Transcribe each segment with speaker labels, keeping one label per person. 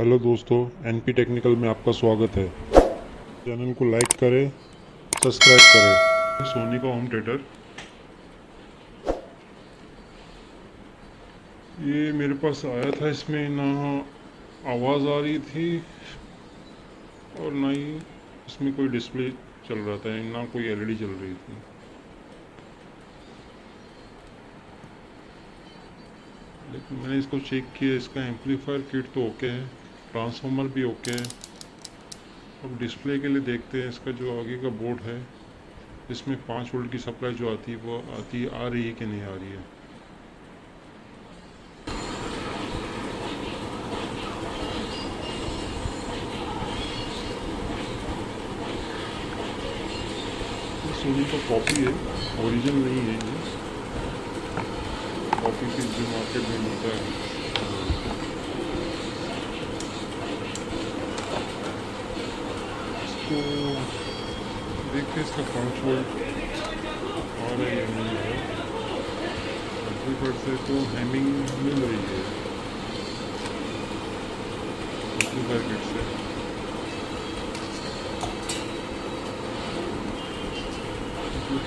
Speaker 1: Hello दोस्तों, NP technical में आपका स्वागत है। चैनल को लाइक करें, सब्सक्राइब करें। सोनी का होम थिएटर, ये मेरे पास आया था। इसमें ना आवाज़ आ रही थी और ना ही इसमें कोई डिस्प्ले चल रहा था, ना कोई एलईडी चल रही थी। लेकिन मैंने इसको चेक किया, इसका एम्पलीफायर किट तो ओके है, ट्रांसफार्मर भी ओके है। अब डिस्प्ले के लिए देखते हैं इसका जो आगे का बोर्ड है, इसमें 5 वोल्ट की सप्लाई जो आती है वो आ रही है कि नहीं आ रही है। सोनी का कॉपी है, ओरिजिनल नहीं है ये। कॉपी पीस जो मार्केट में मिलता है। इसको देखते इसका 5 वोल्ट आ रहा है या नहीं आ रहा। एम्पलीफायर से तो हैमिंग मिल रही है एम्पलीफायर किट से।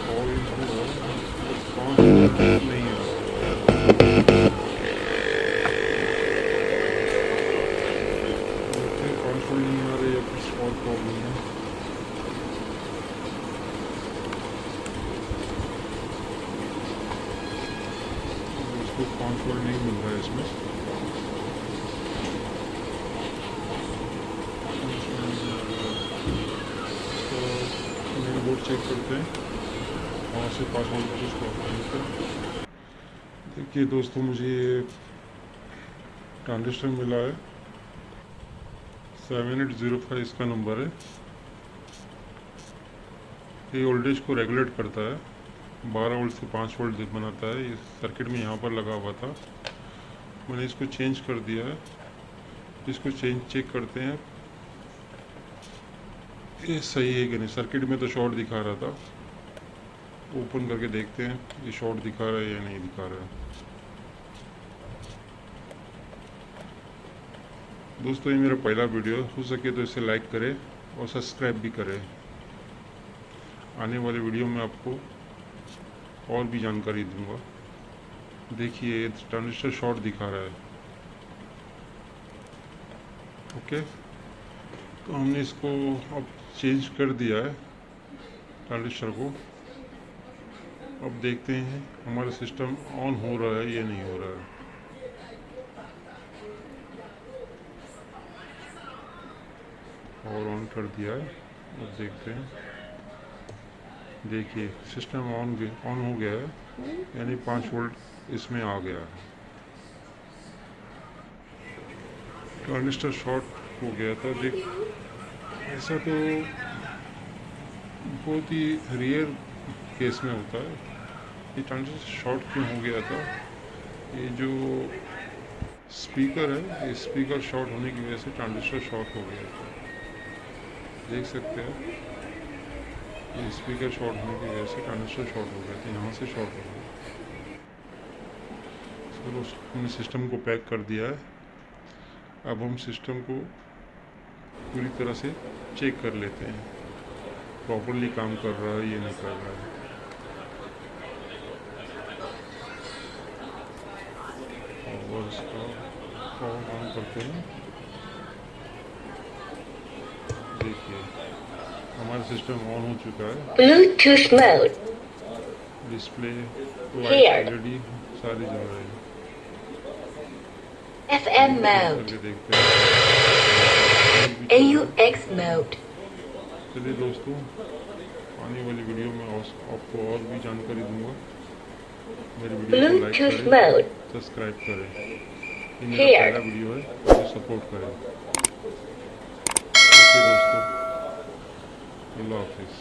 Speaker 1: और नहीं है, 5 वोल्ट नहीं आ रहे या कुछ और प्रॉब्लम है। इसको 5 वोल्ट नहीं मिल रहा है इसमें। मेन बोर्ड चेक करते हैं, वहाँ से 5 वोल्ट का कुछ प्रॉब्लम है। देखिए दोस्तों, मुझे ये ट्रांजिस्टर मिला है, 7805 इसका नंबर है। ये वोल्टेज को रेगुलेट करता है, 12 वोल्ट से 5 वोल्ट बनाता है। ये सर्किट में यहाँ पर लगा हुआ था, मैंने इसको चेंज कर दिया है। इसको चेक करते हैं ये सही है कि नहीं। सर्किट में तो शॉर्ट दिखा रहा था, ओपन करके देखते हैं ये शॉर्ट दिखा रहा है या नहीं दिखा रहा है। दोस्तों, ये मेरा पहला वीडियो, हो सके तो इसे लाइक करें और सब्सक्राइब भी करें। आने वाले वीडियो में आपको और भी जानकारी दूंगा। देखिए, ये ट्रांजिस्टर शॉर्ट दिखा रहा है। ओके, तो हमने इसको अब चेंज कर दिया है ट्रांजिस्टर को। अब देखते हैं हमारा सिस्टम ऑन हो रहा है या नहीं हो रहा है। और ऑन कर दिया है, अब देखते हैं। देखिए, सिस्टम ऑन हो गया है, यानी 5 वोल्ट इसमें आ गया है। ट्रांजिस्टर शॉर्ट हो गया था। देख, ऐसा तो बहुत ही रेयर केस में होता है। ये ट्रांजिस्टर शॉर्ट क्यों हो गया था? ये जो स्पीकर है, ये स्पीकर शॉर्ट होने की वजह से ट्रांजिस्टर शॉर्ट हो गया था। देख सकते हैं, ये स्पीकर शॉर्ट होने की वजह से ट्रांजिस्टर शॉर्ट हो गया था, यहाँ से शॉर्ट हो गया। चलो, हमने सिस्टम को पैक कर दिया है। अब हम सिस्टम को पूरी तरह से चेक कर लेते हैं, प्रॉपर्ली काम कर रहा है या नहीं कर रहा है। और इसका पावर ऑन करते हैं। देखिए, हमारा सिस्टम ऑन हो चुका है।
Speaker 2: Bluetooth mode,
Speaker 1: display, light, LED सारी जल रही है।
Speaker 2: FM mode,
Speaker 1: करके देखते हैं
Speaker 2: AUX mode।
Speaker 1: चलिए दोस्तों, आने वाली वीडियो में आपको और भी जानकारी दूंगा। मेरी वीडियो को लाइक करें, सब्सक्राइब करें। ये मेरा पहला वीडियो है, मुझे सपोर्ट करें। ओके दोस्तों, अल्लाह हाफिज़।